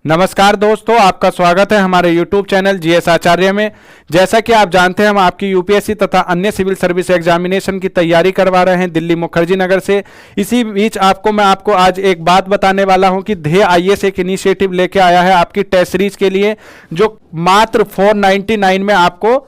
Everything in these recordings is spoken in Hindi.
नमस्कार दोस्तों, आपका स्वागत है हमारे YouTube चैनल जीएस आचार्य में। जैसा कि आप जानते हैं, हम आपकी यूपीएससी तथा अन्य सिविल सर्विस एग्जामिनेशन की तैयारी करवा रहे हैं दिल्ली मुखर्जी नगर से। इसी बीच मैं आपको आज एक बात बताने वाला हूं कि ध्येय आईएएस एक इनिशिएटिव लेके आया है आपकी टेस्ट सीरीज के लिए, जो मात्र 499 में आपको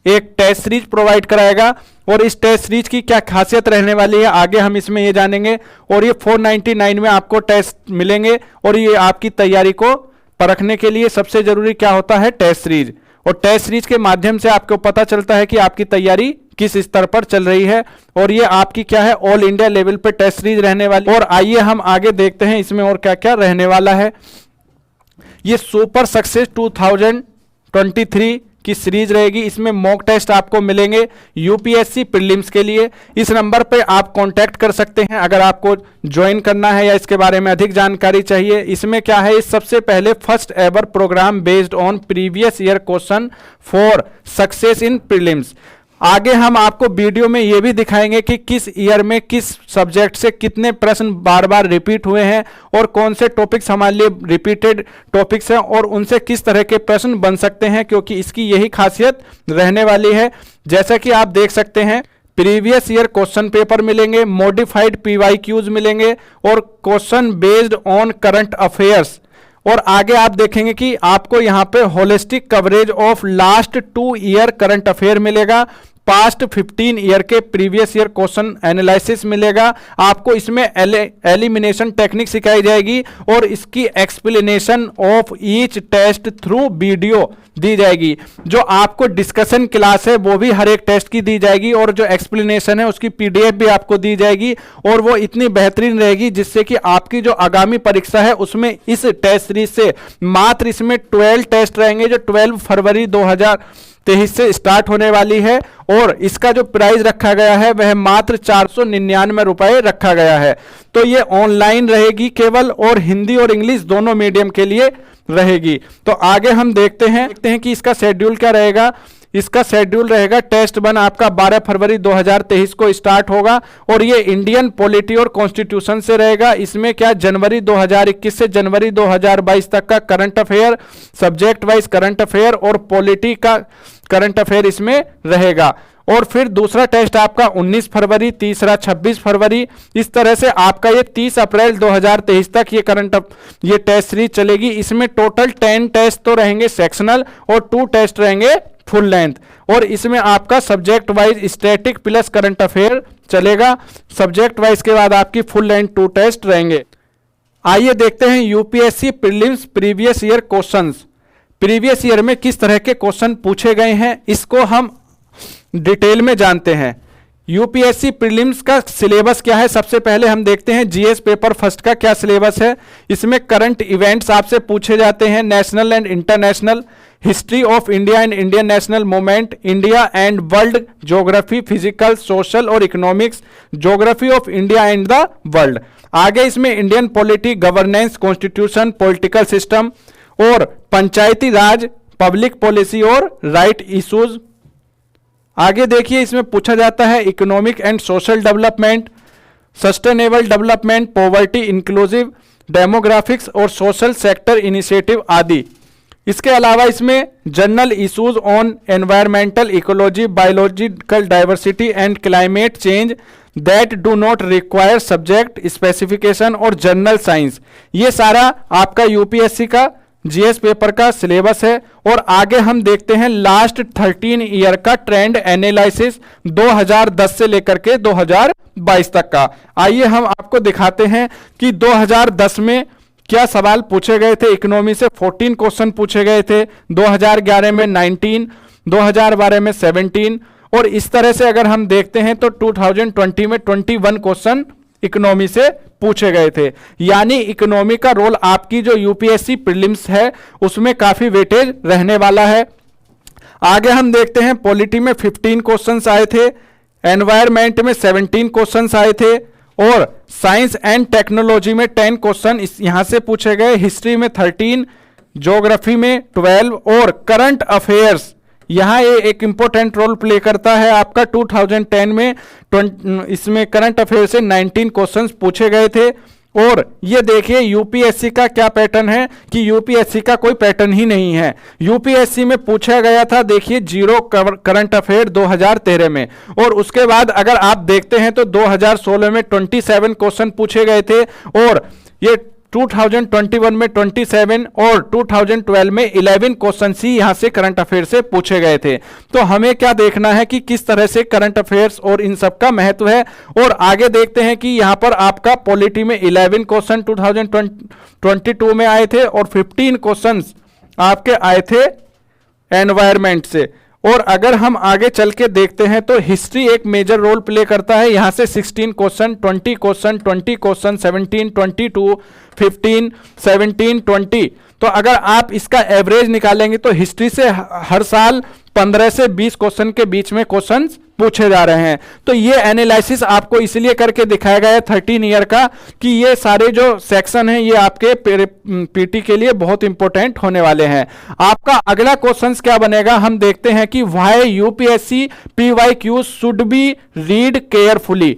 एक टेस्ट सीरीज प्रोवाइड कराएगा। और इस टेस्ट सीरीज की क्या खासियत रहने वाली है, आगे हम इसमें ये जानेंगे। और ये 499 में आपको टेस्ट मिलेंगे और ये आपकी तैयारी को परखने के लिए सबसे जरूरी क्या होता है, टेस्ट सीरीज। और टेस्ट सीरीज के माध्यम से आपको पता चलता है कि आपकी तैयारी किस स्तर पर चल रही है। और ये आपकी क्या है, ऑल इंडिया लेवल पे टेस्ट सीरीज रहने वाली। और आइए हम आगे देखते हैं इसमें और क्या क्या रहने वाला है। ये सुपर सक्सेस 2023 की सीरीज रहेगी। इसमें मॉक टेस्ट आपको मिलेंगे यूपीएससी प्रीलिम्स के लिए। इस नंबर पे आप कांटेक्ट कर सकते हैं अगर आपको ज्वाइन करना है या इसके बारे में अधिक जानकारी चाहिए। इसमें क्या है, इस सबसे पहले first ever programme based on previous year question for success in prelims. आगे हम आपको वीडियो में यह भी दिखाएंगे कि किस ईयर में किस सब्जेक्ट से कितने प्रश्न बार बार रिपीट हुए हैं और कौन से टॉपिक्स हमारे लिए रिपीटेड टॉपिक्स हैं और उनसे किस तरह के प्रश्न बन सकते हैं, क्योंकि इसकी यही खासियत रहने वाली है। जैसा कि आप देख सकते हैं, प्रीवियस ईयर क्वेश्चन पेपर मिलेंगे, मॉडिफाइड पीवाईक्यूज मिलेंगे और question based on current affairs. और आगे आप देखेंगे कि आपको यहां पे holistic coverage of last 2 year current affair मिलेगा, पास्ट 15 ईयर के प्रीवियस ईयर क्वेश्चन एनालिसिस मिलेगा। आपको इसमें एलिमिनेशन टेक्निक सिखाई जाएगी और इसकी explanation of each test through video दी जाएगी। जो आपको डिस्कशन क्लास है वो भी हर एक टेस्ट की दी जाएगी और जो एक्सप्लेनेशन है उसकी पीडीएफ भी आपको दी जाएगी। और वो इतनी बेहतरीन रहेगी जिससे कि आपकी जो आगामी परीक्षा है उसमें इस टेस्ट सीरीज से मात्र इसमें 12 टेस्ट रहेंगे, जो 12 फरवरी 2023 से स्टार्ट होने वाली है। और इसका जो प्राइस रखा गया है वह मात्र 499 रुपए रखा गया है। तो ये ऑनलाइन रहेगी केवल, और हिंदी और इंग्लिश दोनों मीडियम के लिए रहेगी। तो आगे हम देखते हैं कि इसका शेड्यूल क्या रहेगा। इसका शेड्यूल रहेगा, टेस्ट 1 आपका 12 फरवरी 2023 को स्टार्ट होगा और ये इंडियन पॉलिटी और कॉन्स्टिट्यूशन से रहेगा। इसमें क्या, जनवरी 2021 से जनवरी 2022 तक का current affair, subject wise current affair और पॉलिटी का करंट अफेयर इसमें रहेगा। और फिर दूसरा टेस्ट आपका 19 फरवरी, तीसरा 26 फरवरी। इस तरह से आपका ये 30 अप्रैल 2023 तक ये टेस्ट सीरीज चलेगी। इसमें टोटल 10 टेस्ट तो रहेंगे सेक्शनल और 2 टेस्ट रहेंगे फुल लेंथ। और इसमें आपका subject wise static plus current affair चलेगा। सब्जेक्ट वाइज के बाद आपकी फुल लेंथ 2 टेस्ट रहेंगे। आइए देखते हैं UPSC prelims previous year questions. Previous year में किस तरह के क्वेश्चन पूछे गए हैं इसको हम डिटेल में जानते हैं। यूपीएससी प्रीलिम्स का सिलेबस क्या है, सबसे पहले हम देखते हैं जीएस पेपर फर्स्ट का क्या सिलेबस है। इसमें करंट इवेंट्स आपसे पूछे जाते हैं, national and international, history of India and Indian national movement, India and world, geography, physical, social और economics, geography of India and the world. आगे इसमें Indian polity, governance, constitution, political system और पंचायती राज, पब्लिक पॉलिसी और राइट इश्यूज। आगे देखिए, इसमें पूछा जाता है economic and social development, sustainable development, poverty, inclusive, demographics और सोशल सेक्टर इनिशिएटिव आदि। इसके अलावा इसमें general issues on environmental ecology, biological diversity and climate change that do not require subject specification और जनरल साइंस। ये सारा आपका यूपीएससी का जीएस पेपर का सिलेबस है। और आगे हम देखते हैं लास्ट 13 ईयर का ट्रेंड एनालिसिस 2010 से लेकर के 2022 तक का। आइए हम आपको दिखाते हैं कि 2010 में क्या सवाल पूछे गए थे। इकोनॉमी से 14 क्वेश्चन पूछे गए थे, 2011 में 19, 2012 में 17 और इस तरह से अगर हम देखते हैं तो 2020 में 21 क्वेश्चन इकोनॉमी से पूछे गए थे। यानी इकोनॉमी का रोल आपकी जो यूपीएससी प्रीलिम्स है उसमें काफी वेटेज रहने वाला है। आगे हम देखते हैं, पॉलिटी में 15 क्वेश्चंस आए थे, एनवायरमेंट में 17 क्वेश्चंस आए थे और साइंस एंड टेक्नोलॉजी में 10 क्वेश्चन यहां से पूछे गए, हिस्ट्री में 13, ज्योग्राफी में 12 और करंट अफेयर्स यहां ये एक इंपॉर्टेंट रोल प्ले करता है आपका 2010 में इसमें करंट अफेयर से 19 क्वेश्चंस पूछे गए थे और ये देखिए यूपीएससी का क्या पैटर्न है कि यूपीएससी का कोई पैटर्न ही नहीं है। यूपीएससी में पूछा गया था, देखिए जीरो करंट अफेयर 2013 में, और उसके बाद अगर आप देखते हैं तो 2016 में 27 क्वेश्चन पूछे गए थे, और ये 2021 में 27 और 2012 में 11 क्वेश्चन ही यहां से करंट अफेयर से पूछे गए थे। तो हमें क्या देखना है कि किस तरह से करंट अफेयर्स और इन सब का महत्व है। और आगे देखते हैं कि यहां पर आपका पॉलिटी में 11 क्वेश्चन 2022 में आए थे और 15 क्वेश्चन आपके आए थे एनवायरमेंट से। और अगर हम आगे चल के देखते हैं तो हिस्ट्री एक मेजर रोल प्ले करता है। यहां से 16 क्वेश्चन, 20 क्वेश्चन, 20 क्वेश्चन, 17, 22, 15, 17, 20। तो अगर आप इसका एवरेज निकालेंगे तो हिस्ट्री से हर साल 15 से 20 क्वेश्चन के बीच में क्वेश्चन पूछे जा रहे हैं। तो ये एनालिसिस आपको इसलिए करके दिखाया गया है 13 ईयर का कि ये सारे जो सेक्शन हैं ये आपके पीटी के लिए बहुत इंपॉर्टेंट होने वाले हैं। आपका अगला क्वेश्चन क्या बनेगा, हम देखते हैं कि why UPSC PYQ should be read carefully.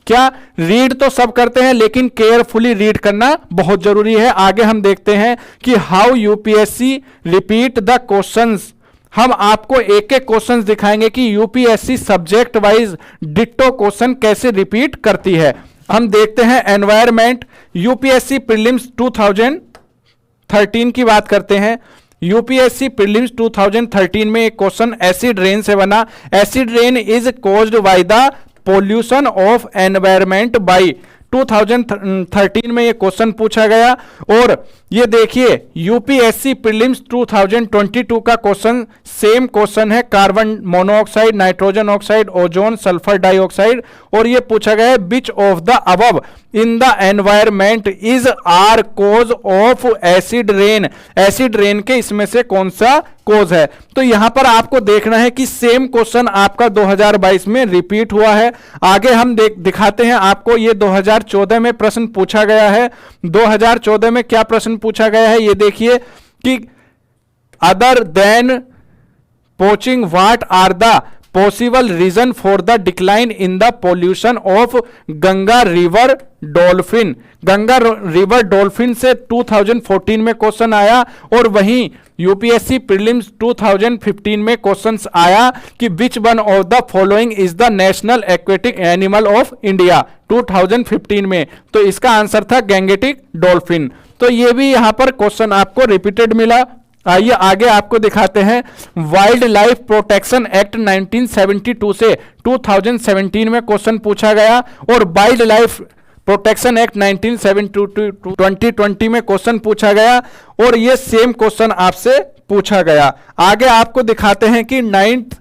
क्या रीड तो सब करते हैं लेकिन केयरफुली रीड करना बहुत जरूरी है। आगे हम देखते हैं कि how UPSC repeat the questions. हम आपको एक एक क्वेश्चन दिखाएंगे कि UPSC subject wise ditto question कैसे रिपीट करती है। हम देखते हैं एनवायरमेंट यूपीएससी प्रीलिम्स 2013 की बात करते हैं। यूपीएससी प्रीलिम्स 2013 में एक क्वेश्चन एसिड रेन से बना। Acid rain is caused by the pollution of environment by 2013 में ये क्वेश्चन पूछा गया। और ये देखिए यूपीएससी प्रीलिम्स 2022 का क्वेश्चन सेम क्वेश्चन है, carbon monoxide, nitrogen oxide, ozone, sulphur dioxide. और ये पूछा गया है which of the above in the environment is are cause of acid rain. Acid rain के इसमें से कौन सा कोज है। तो यहां पर आपको देखना है कि सेम क्वेश्चन आपका 2022 में रिपीट हुआ है। आगे हम दिखाते हैं आपको, ये 2014 में प्रश्न पूछा गया है। 2014 में क्या प्रश्न पूछा गया है ये देखिए कि other than poaching what are the possible reason for the decline in the pollution of Ganga river dolphin. Ganga river dolphin से 2014 में क्वेश्चन आया। और वहीं यूपीएससी प्रीलिम्स 2015 में क्वेश्चन आया कि which one of the following is the national aquatic animal of India 2015 में। तो इसका आंसर था गैंगेटिक डॉल्फिन। तो ये भी यहां पर क्वेश्चन आपको रिपीटेड मिला। आइए आगे आपको दिखाते हैं वाइल्ड लाइफ प्रोटेक्शन एक्ट 1972 से 2017 में क्वेश्चन पूछा गया। और वाइल्ड लाइफ प्रोटेक्शन एक्ट 1972 2020 में क्वेश्चन पूछा गया। और ये सेम क्वेश्चन आपसे पूछा गया। आगे आपको दिखाते हैं कि 9th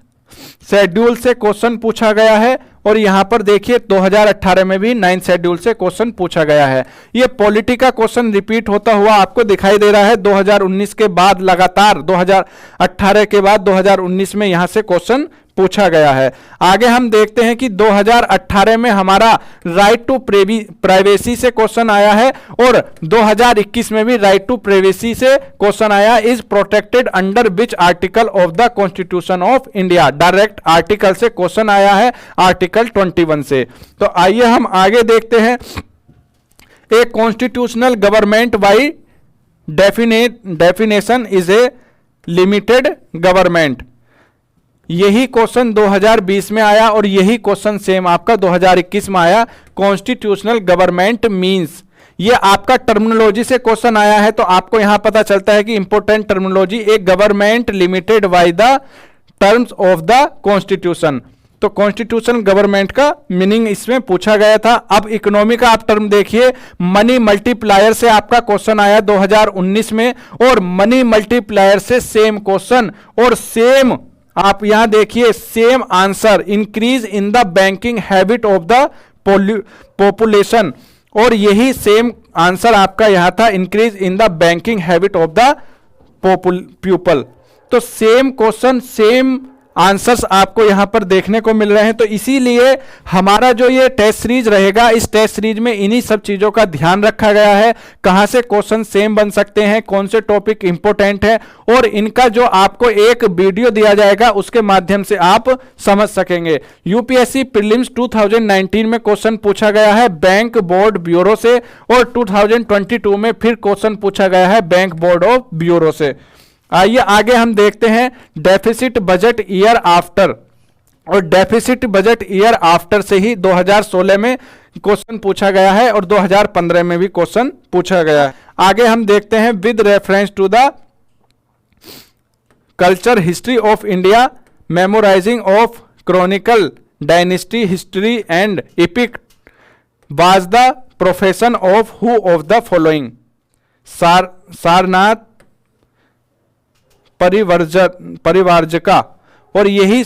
शेड्यूल से क्वेश्चन पूछा गया है। और यहां पर देखिए 2018 में भी 9th शेड्यूल से क्वेश्चन पूछा गया है। ये पॉलिटी का क्वेश्चन रिपीट होता हुआ आपको दिखाई दे रहा है। 2019 के बाद लगातार 2018 के बाद 2019 में यहां से क्वेश्चन पूछा गया है। आगे हम देखते हैं कि 2018 में हमारा राइट टू प्राइवेसी से क्वेश्चन आया है। और 2021 में भी राइट टू प्राइवेसी से क्वेश्चन आया। Is protected under which article of the constitution of India. Direct article से क्वेश्चन आया है, आर्टिकल 21 से। तो आइए हम आगे देखते हैं। A constitutional government by definition is a limited government. यही क्वेश्चन 2020 में आया और यही क्वेश्चन सेम आपका 2021 में आया। कॉन्स्टिट्यूशनल गवर्नमेंट मींस, ये आपका टर्मिनोलॉजी से क्वेश्चन आया है। तो आपको यहां पता चलता है कि इंपॉर्टेंट टर्मिनोलॉजी, एक government limited by the terms of the constitution. तो कॉन्स्टिट्यूशन गवर्नमेंट का मीनिंग इसमें पूछा गया था। अब इकोनॉमी का आप टर्म देखिए, मनी मल्टीप्लायर से आपका क्वेश्चन आया 2019 में। और मनी मल्टीप्लायर से सेम क्वेश्चन और सेम आप यहां देखिए same answer, increase in the banking habit of the population. और यही सेम आंसर आपका यहां था, increase in the banking habit of the people. तो सेम क्वेश्चन सेम आंसर्स आपको यहां पर देखने को मिल रहे हैं। तो इसीलिए हमारा जो ये टेस्ट सीरीज रहेगा, इस टेस्ट सीरीज में इन्हीं सब चीजों का ध्यान रखा गया है, कहां से क्वेश्चन सेम बन सकते हैं, कौन से टॉपिक इंपॉर्टेंट है, और इनका जो आपको एक वीडियो दिया जाएगा उसके माध्यम से आप समझ सकेंगे। यूपीएससी प्रीलिम्स 2019 में क्वेश्चन पूछा गया है बैंक बोर्ड ब्यूरो से, और 2022 में फिर क्वेश्चन पूछा गया है बैंक बोर्ड ऑफ ब्यूरो से। आइए आगे हम देखते हैं डेफिसिट बजट ईयर आफ्टर, और डेफिसिट बजट ईयर आफ्टर से ही 2016 में क्वेश्चन पूछा गया है और 2015 में भी क्वेश्चन पूछा गया है। आगे हम देखते हैं with reference to the culture history of India, memorising of chronicle dynasty history and epic was the profession of who of the following, Sarnath परिवार्जका, और यही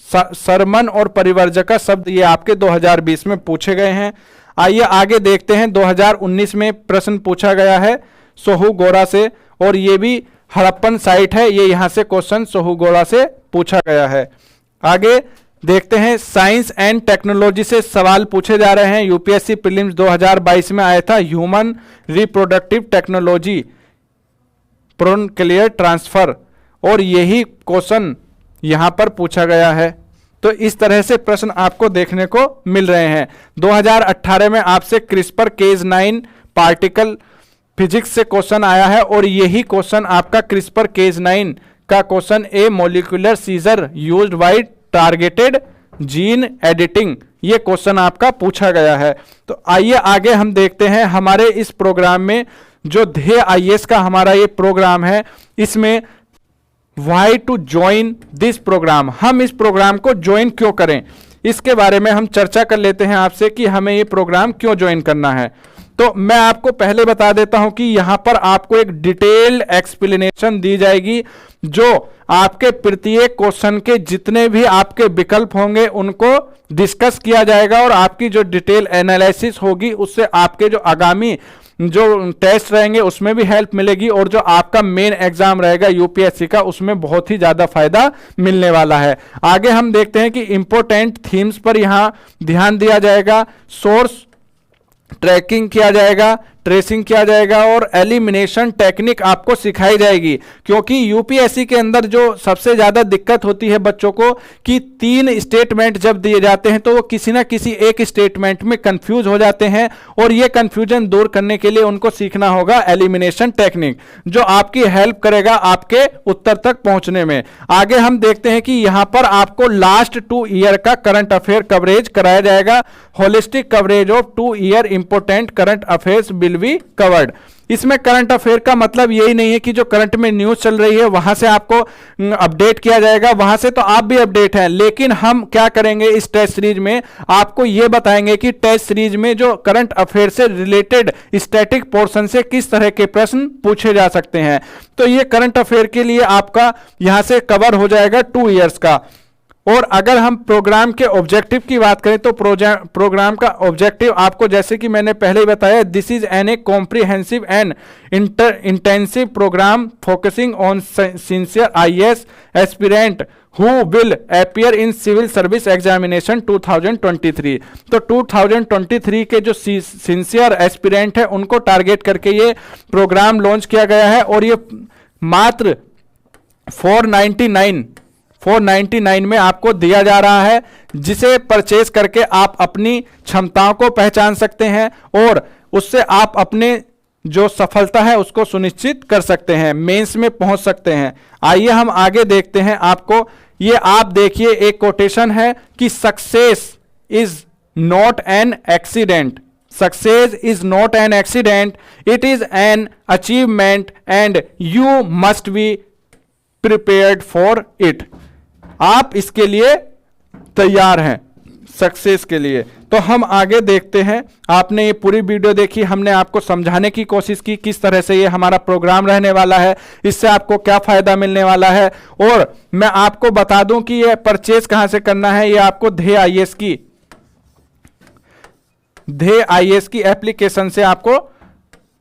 सरमन और परिवर्जका शब्द ये आपके 2020 में पूछे गए हैं। आइए आगे देखते हैं 2019 में प्रश्न पूछा गया है सोहूगोड़ा से, और ये भी हड़प्पन साइट है, ये यहां से क्वेश्चन सोहूगोड़ा से पूछा गया है। आगे देखते हैं साइंस एंड टेक्नोलॉजी से सवाल पूछे जा रहे हैं। यूपीएससी प्रीलिम्स 2022 में आया था ह्यूमन रिप्रोडक्टिव टेक्नोलॉजी प्रोनक्लियर ट्रांसफर, और यही क्वेश्चन यहां पर पूछा गया है। तो इस तरह से प्रश्न आपको देखने को मिल रहे हैं। 2018 में आपसे क्रिस्पर केज9 पार्टिकल फिजिक्स से क्वेश्चन आया है, और यही क्वेश्चन आपका क्रिस्पर केज9 का question a molecular scissor used by targeted gene editing, ये क्वेश्चन आपका पूछा गया है। तो आइए आगे हम देखते हैं हमारे इस प्रोग्राम में जो ध्येय आईएएस का हमारा ये प्रोग्राम है, इसमें why to join this programme, हम इस प्रोग्राम को ज्वाइन क्यों करें, इसके बारे में हम चर्चा कर लेते हैं आपसे कि हमें ये प्रोग्राम क्यों ज्वाइन करना है। तो मैं आपको पहले बता देता हूं कि यहां पर आपको एक डिटेल्ड एक्सप्लेनेशन दी जाएगी, जो आपके प्रत्येक क्वेश्चन के जितने भी आपके विकल्प होंगे उनको डिस्कस किया जाएगा, और आपकी जो डिटेल एनालिसिस होगी उससे आपके जो आगामी जो टेस्ट रहेंगे उसमें भी हेल्प मिलेगी, और जो आपका मेन एग्जाम रहेगा यूपीएससी का उसमें बहुत ही ज्यादा फायदा मिलने वाला है। आगे हम देखते हैं कि इंपॉर्टेंट थीम्स पर यहां ध्यान दिया जाएगा, सोर्स ट्रैकिंग किया जाएगा, ट्रेसिंग किया जाएगा, और एलिमिनेशन टेक्निक आपको सिखाई जाएगी। क्योंकि यूपीएससी के अंदर जो सबसे ज्यादा दिक्कत होती है बच्चों को कि 3 स्टेटमेंट जब दिए जाते हैं तो वो किसी ना किसी एक स्टेटमेंट में कंफ्यूज हो जाते हैं, और ये कंफ्यूजन दूर करने के लिए उनको सीखना होगा एलिमिनेशन टेक्निक, जो आपकी हेल्प करेगा आपके उत्तर तक पहुंचने में। आगे हम देखते हैं कि यहां पर आपको लास्ट 2 ईयर का करंट अफेयर कवरेज कराया जाएगा, holistic coverage of 2 year important current affairs will be covered. इसमें करंट अफेयर का मतलब यही नहीं है कि जो करंट में न्यूज चल रही है वहां से आपको अपडेट किया जाएगा, वहां से तो आप भी अपडेट हैं, लेकिन हम क्या करेंगे इस टेस्ट सीरीज में आपको यह बताएंगे कि टेस्ट सीरीज में जो करंट अफेयर से रिलेटेड स्टैटिक पोर्शन से किस तरह के प्रश्न पूछे जा सकते हैं। तो ये करंट अफेयर के लिए आपका यहां से कवर हो जाएगा 2 इयर्स का। और अगर हम प्रोग्राम के ऑब्जेक्टिव की बात करें तो प्रोग्राम का ऑब्जेक्टिव आपको जैसे कि मैंने पहले ही बताया, this is an a comprehensive and intensive programme focusing on sincere IAS aspirant who will appear in civil service examination 2023। तो 2023 के जो सिंसियर एस्पिरेंट है उनको टारगेट करके ये प्रोग्राम लॉन्च किया गया है, और ये मात्र 499 में आपको दिया जा रहा है, जिसे परचेज करके आप अपनी क्षमताओं को पहचान सकते हैं और उससे आप अपने जो सफलता है उसको सुनिश्चित कर सकते हैं, मेंस में पहुंच सकते हैं। आइए हम आगे देखते हैं। आपको ये आप देखिए एक कोटेशन है कि success is not an accident, success is not an accident, it is an achievement and you must be prepared for it. आप इसके लिए तैयार हैं सक्सेस के लिए। तो हम आगे देखते हैं। आपने ये पूरी वीडियो देखी, हमने आपको समझाने की कोशिश की किस तरह से ये हमारा प्रोग्राम रहने वाला है, इससे आपको क्या फायदा मिलने वाला है, और मैं आपको बता दूं कि ये परचेज कहां से करना है। ये आपको ध्येय आईएएस की एप्लीकेशन से आपको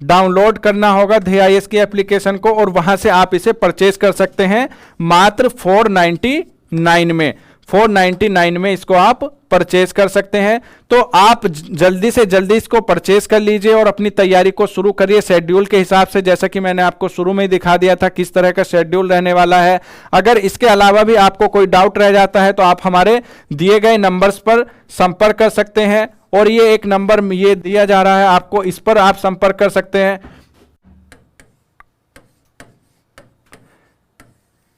डाउनलोड करना होगा DIS की एप्लीकेशन को और वहां से आप इसे परचेज कर सकते हैं मात्र 499 में। 499 में इसको आप परचेज कर सकते हैं। तो आप जल्दी से जल्दी इसको परचेज कर लीजिए और अपनी तैयारी को शुरू करिए शेड्यूल के हिसाब से, जैसा कि मैंने आपको शुरू में ही दिखा दिया था किस तरह का शेड्यूल रहने वाला है। अगर इसके अलावा भी आपको कोई डाउट रह जाता है तो आप हमारे दिए गए नंबर्स पर संपर्क कर सकते हैं, और ये एक नंबर ये दिया जा रहा है आपको, इस पर आप संपर्क कर सकते हैं।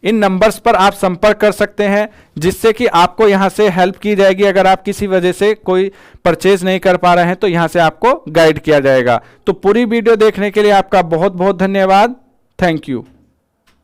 इन नंबर्स पर आप संपर्क कर सकते हैं जिससे कि आपको यहां से हेल्प की जाएगी। अगर आप किसी वजह से कोई परचेज नहीं कर पा रहे हैं तो यहां से आपको गाइड किया जाएगा। तो पूरी वीडियो देखने के लिए आपका बहुत बहुत धन्यवाद। Thank you.